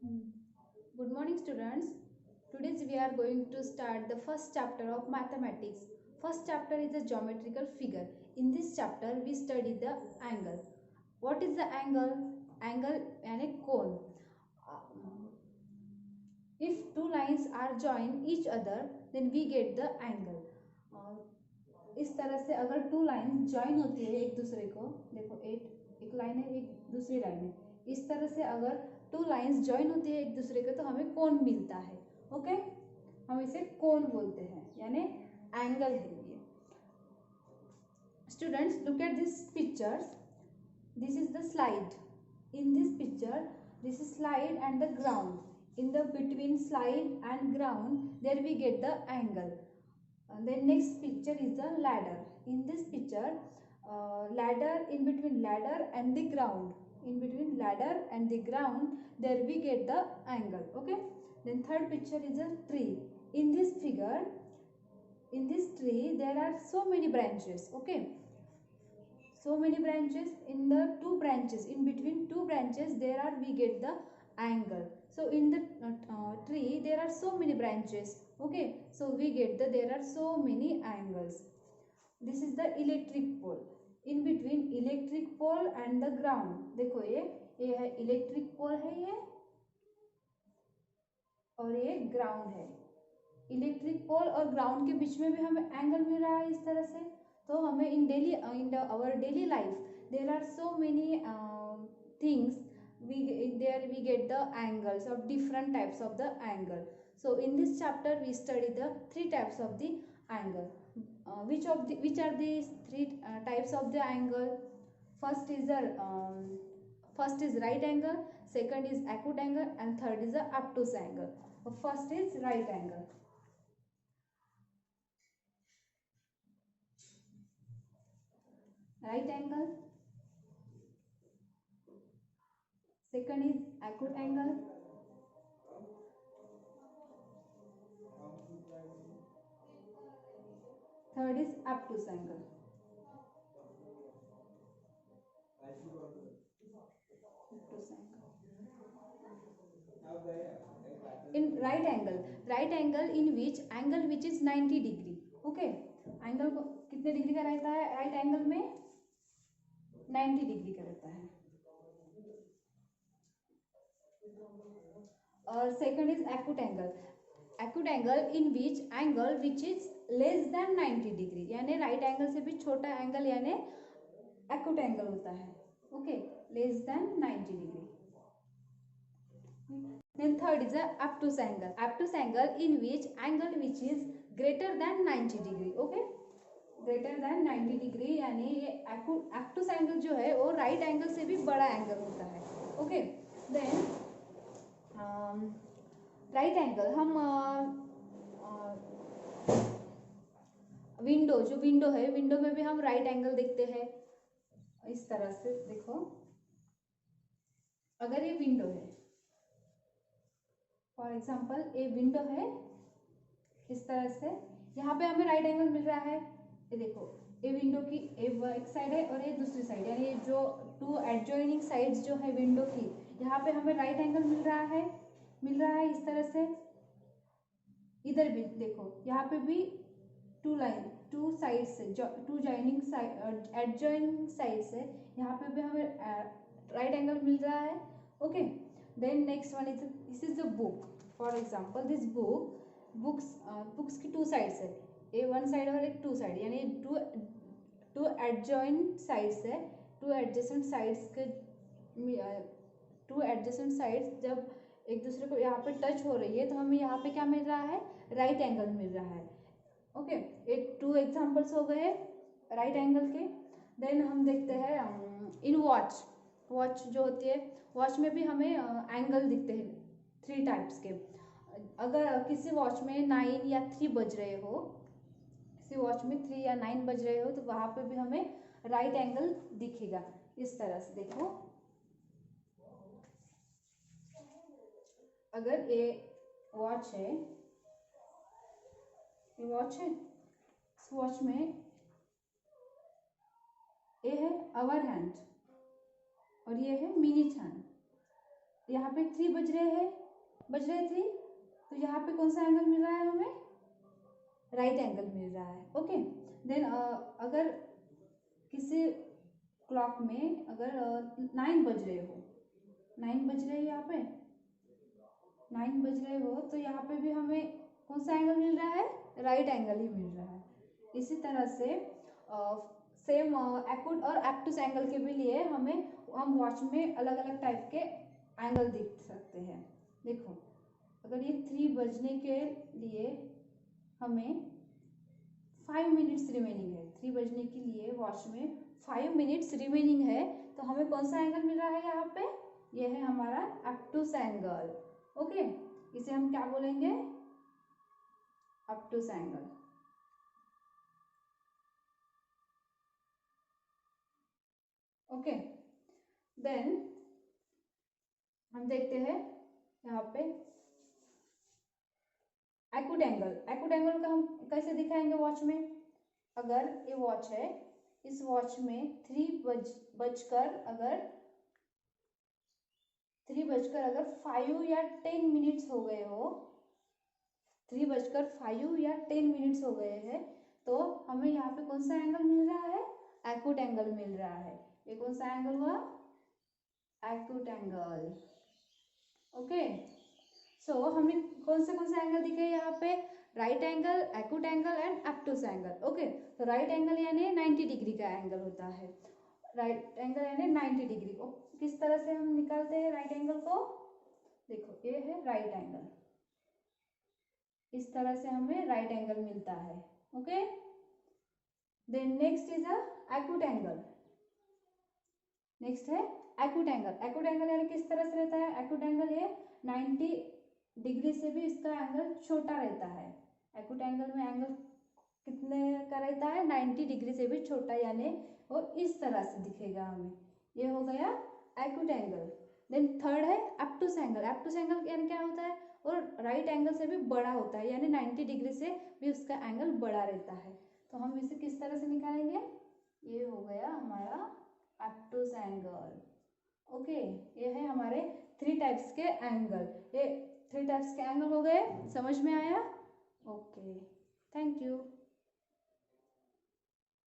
Good morning, students. Today we are going to start the first chapter of mathematics. First chapter is a geometrical figure. In this chapter, we study the angle. What is the angle? Angle and a cone. If two lines are joined each other, then we get the angle. इस तरह से अगर to line join होती है एक दूसरे को, देखो एक लाइन है, एक दूसरी लाइन है, इस तरह से अगर टू लाइंस ज्वाइन होती है एक दूसरे को तो हमें कोण मिलता है. ओके, हम इसे कोण बोलते हैं, यानी एंगल है ये. Students, look at this pictures. This is the slide. In this picture, this is slide and the ground. In the between slide and ground, there we get the angle. Then next picture is the ladder. In this picture, ladder, in between ladder and the ground, in between ladder and the ground, there we get the angle. Okay. Then third picture is a tree. In this figure, in this tree there are so many branches. Okay, so many branches. In the two branches, in between two branches, there are we get the angle. So in the tree there are so many branches. Okay, so we get the there are so many angles. This is the electric pole. In between electric pole and the ground, देखो ये है electric pole है ये, और ये ground है. Electric pole और ground के बीच में भी हमें एंगल मिल रहा है इस तरह से. तो हमें in daily in our daily life there are so many things, we get the angles of different types of the angle. So in this chapter we study the three types of the angle. Which are these three types of the angle? First is the first is right angle, second is acute angle, and third is the obtuse angle. First is right angle. Right angle. Second is acute angle. Third is obtuse angle. Obtuse angle. In right angle in which is 90 degree. Okay, angle को कितने degree का रहता है? Right angle में 90 degree का रहता है. और second is acute angle. Acute angle in which is less than 90 degree, यानी राइट एंगल से भी छोटा एंगल यानी एक्यूट एंगल होता है. Okay, less than 90 degree. Then third is a obtuse angle. Obtuse angle in which is greater than 90 degree. Okay, greater than 90 degree, यानी ये obtuse angle जो है वो राइट एंगल से भी बड़ा एंगल होता है. ओके, देन राइट एंगल हम विंडो है, विंडो में भी हम राइट एंगल देखते हैं इस तरह से. देखो, अगर ये विंडो है, फॉर एग्जाम्पल ये विंडो है इस तरह से, यहाँ पे हमें राइट एंगल मिल रहा है. ये देखो, ये विंडो की एक साइड है और ये दूसरी साइड, यानी ये जो टू एडजॉइनिंग साइड्स जो है विंडो की, यहाँ पे हमें राइट एंगल मिल रहा है इस तरह से. इधर भी देखो, यहाँ पे भी टू साइड से two joining side adjoining side से यहाँ पे भी हमें राइट एंगल मिल रहा है. Okay, then next one is this is the book. For example this books की टू साइड्स है, ए वन साइड और एक टू साइड, यानी टू एडजॉइंट साइड्स है. टू एडजेसेंट साइड्स के टू एडजेसेंट साइड्स जब एक दूसरे को यहाँ पे टच हो रही है तो हमें यहाँ पे क्या मिल रहा है? राइट एंगल मिल रहा है. ओके, एक टू एग्जाम्पल्स हो गए राइट एंगल के. देन हम देखते हैं इन वॉच जो होती है, वॉच में भी हमें एंगल दिखते हैं थ्री टाइप्स के. अगर किसी वॉच में 9 या 3 बज रहे हो, किसी वॉच में 3 या 9 बज रहे हो, तो वहाँ पे भी हमें राइट एंगल दिखेगा इस तरह से. देखो, अगर ये वॉच है, इस वॉच में ये है आवर हैंड और ये है मिनिट हैंड. यहाँ पे 3 बज रहे हैं, बज रहे 3, तो यहाँ पे कौन सा एंगल मिल रहा है हमें? राइट एंगल मिल रहा है। ओके, देन अगर किसी क्लॉक में अगर 9 बज रहे हो, 9 बज रहे हैं, यहाँ पे 9 बज रहे हो, तो यहाँ पे भी हमें कौन सा एंगल मिल रहा है? राइट एंगल ही मिल रहा है। इसी तरह से सेम एक्यूट और एब्टूस एंगल के भी लिए हम वॉच में अलग अलग टाइप के एंगल देख सकते हैं। देखो, अगर ये 3 बजने के लिए हमें 5 मिनट्स रिमेनिंग है, 3 बजने के लिए वॉच में 5 मिनट्स रिमेनिंग है, तो हमें कौन सा एंगल मिल रहा है यहाँ पे? ये है हमारा एब्टूस एंगल। ओके, इसे हम क्या बोलेंगे? एब्टूस एंगल। ओके, देन हम देखते हैं यहाँ पे एक्यूट एंगल। एक्यूट एंगल का हम कैसे दिखाएंगे वॉच में? अगर ये वॉच है, इस वॉच में 3 बजकर अगर 5 या 10 मिनट्स हो गए हो, 3 बजकर 5 या 10 मिनट्स हो गए हैं, तो हमें यहाँ पे कौन सा एंगल मिल रहा है? एक्यूट एंगल मिल रहा है। ये कौन सा एंगल हुआ? Acute angle. ओके, सो हमने कौन से एंगल दिखे यहाँ पे? Right angle, acute angle and obtuse angle. Okay, तो राइट एंगल यानी 90 डिग्री का एंगल होता है। राइट एंगल यानी 90 डिग्री। किस तरह से हम निकालते हैं राइट एंगल को? देखो, ये है राइट एंगल, इस तरह से हमें राइट एंगल मिलता है। Okay, then next is acute angle. Next है एक्यूट एंगल। एक्यूट एंगल यानी किस तरह से रहता है? एक्यूट एंगल ये 90 डिग्री से भी इसका एंगल छोटा रहता है। एक्यूट एंगल में एंगल कितने का रहता है? 90 डिग्री से भी छोटा, यानी वो इस तरह से दिखेगा हमें। ये हो गया एक्यूट एंगल। देन थर्ड है एब्टूस एंगल। एब्टूस एंगल यानी क्या होता है? और राइट एंगल से भी बड़ा होता है, यानी 90 डिग्री से भी उसका एंगल बड़ा रहता है। तो हम इसे किस तरह से निकालेंगे? ये हो गया हमारा एब्टूस एंगल। ओके, ये है हमारे 3 टाइप्स के एंगल। ये 3 टाइप्स के एंगल हो गए, समझ में आया? Okay, thank you.